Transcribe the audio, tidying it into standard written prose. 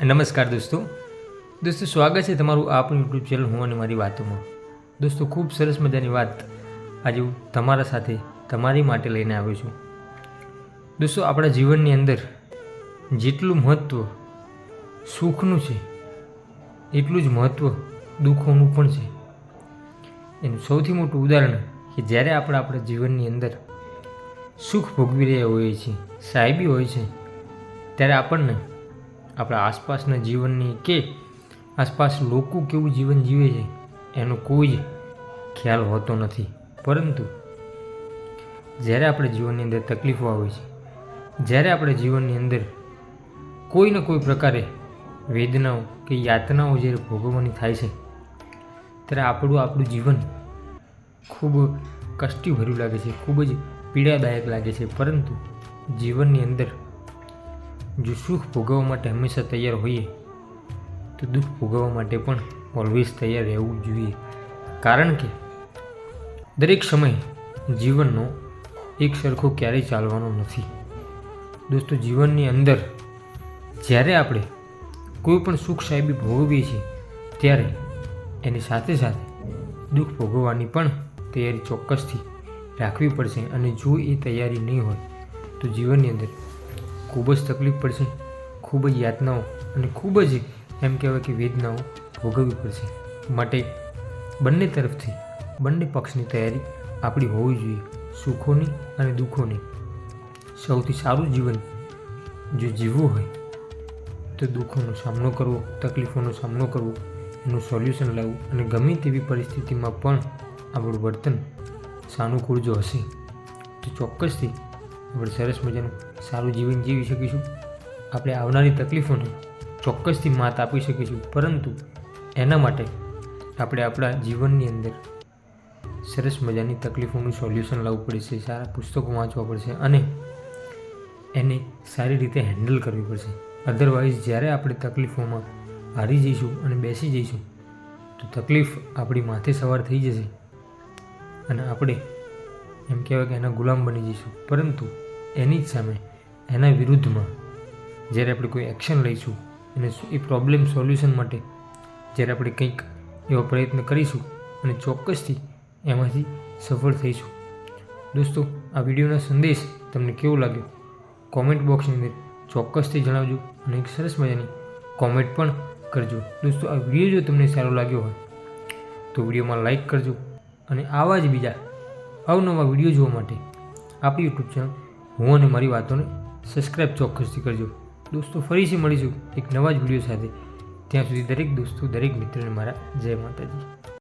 નમસ્કાર દોસ્તો સ્વાગત છે તમારું આપણું યુટ્યુબ ચેનલ હું અને મારી વાતોમાં। દોસ્તો ખૂબ સરસ મજાની વાત આજે હું તમારા સાથે તમારી માટે લઈને આવ્યો છું। દોસ્તો આપણા જીવનની અંદર જેટલું મહત્ત્વ સુખનું છે એટલું જ મહત્ત્વ દુઃખોનું પણ છે। એનું સૌથી મોટું ઉદાહરણ કે જ્યારે આપણે આપણા જીવનની અંદર સુખ ભોગવી રહ્યા હોઈએ છીએ, સાહેબી હોય છે, ત્યારે આપણને આપણા આસપાસના જીવનની કે આસપાસ લોકો કેવું જીવન જીવે છે એનો કોઈ જ ખ્યાલ હોતો નથી। પરંતુ જ્યારે આપણે જીવનની અંદર તકલીફો આવે છે, જ્યારે આપણે જીવનની અંદર કોઈ ને કોઈ પ્રકારે વેદનાઓ કે યાતનાઓ જ્યારે ભોગવવાની થાય છે, ત્યારે આપણું જીવન ખૂબ કષ્ટીભર્યું લાગે છે, ખૂબ જ પીડાદાયક લાગે છે। પરંતુ જીવનની અંદર જો સુખ ભોગવવા માટે હંમેશા તૈયાર હોઈએ તો દુઃખ ભોગવવા માટે પણ ઓલવેઝ તૈયાર રહેવું જોઈએ। કારણ કે દરેક સમય જીવનનો એક સરખો ક્યારેય ચાલવાનો નથી। દોસ્તો જીવનની અંદર જ્યારે આપણે કોઈ પણ સુખ સાહેબી ભોગવીએ છીએ ત્યારે એની સાથે સાથે દુઃખ ભોગવવાની પણ તૈયારી ચોક્કસથી રાખવી પડશે। અને જો એ તૈયારી નહીં હોય તો જીવનની અંદર ખૂબ જ તકલીફ પડશે, ખૂબ જ યાતનાઓ અને ખૂબ જ એમ કહેવાય કે વેદનાઓ ભોગવવી પડશે। માટે બંને તરફથી બંને પક્ષની તૈયારી આપણી હોવી જોઈએ, સુખોની અને દુઃખોની। સૌથી સારું જીવન જો જીવવું હોય તો દુઃખોનો સામનો કરવો, તકલીફોનો સામનો કરવો, એનું સોલ્યુશન લાવવું અને ગમે તેવી પરિસ્થિતિમાં પણ આપણું વર્તન સાનુકૂળ જો હશે તો ચોક્કસથી આપણે સરસ મજાનું સારું જીવન જીવી શકીશું। આપણે આવનારી તકલીફોને ચોક્કસથી માત આપી શકીશું। પરંતુ એના માટે આપણે આપણા જીવનની અંદર સરસ મજાની તકલીફોનું સોલ્યુશન લાવવું પડશે, સારા પુસ્તકો વાંચવા પડશે અને એને સારી રીતે હેન્ડલ કરવી પડશે। અધરવાઇઝ જ્યારે આપણે તકલીફોમાં હારી જઈશું અને બેસી જઈશું તો તકલીફ આપણી માથે સવાર થઈ જશે અને આપણે એમ કહેવાય કે એના ગુલામ બની જઈશું। પરંતુ એની જ સામે એના વિરુદ્ધમાં જ્યારે આપણે કોઈ એક્શન લઈશું અને એ પ્રોબ્લેમ સોલ્યુશન માટે જ્યારે આપણે કંઈક એવો પ્રયત્ન કરીશું અને ચોક્કસથી એમાંથી સફળ થઈશું। દોસ્તો આ વિડીયોનો સંદેશ તમને કેવો લાગ્યો કોમેન્ટ બોક્સની અંદર ચોક્કસથી જણાવજો અને એક સરસ મજાની કોમેન્ટ પણ કરજો। દોસ્તો આ વિડીયો જો તમને સારો લાગ્યો હોય તો વિડીયોમાં લાઈક કરજો અને આવા જ બીજા અવનવા વિડીયો જોવા માટે આપણી યુટ્યુબ ચેનલ હું અને મારી વાતોને સબસ્ક્રાઈબ ચોક્કસથી કરજો। દોસ્તો ફરીથી મળીશું એક નવા જ વિડીયો સાથે। ત્યાં સુધી દરેક દોસ્તો, દરેક મિત્રોને મારા જય માતાજી।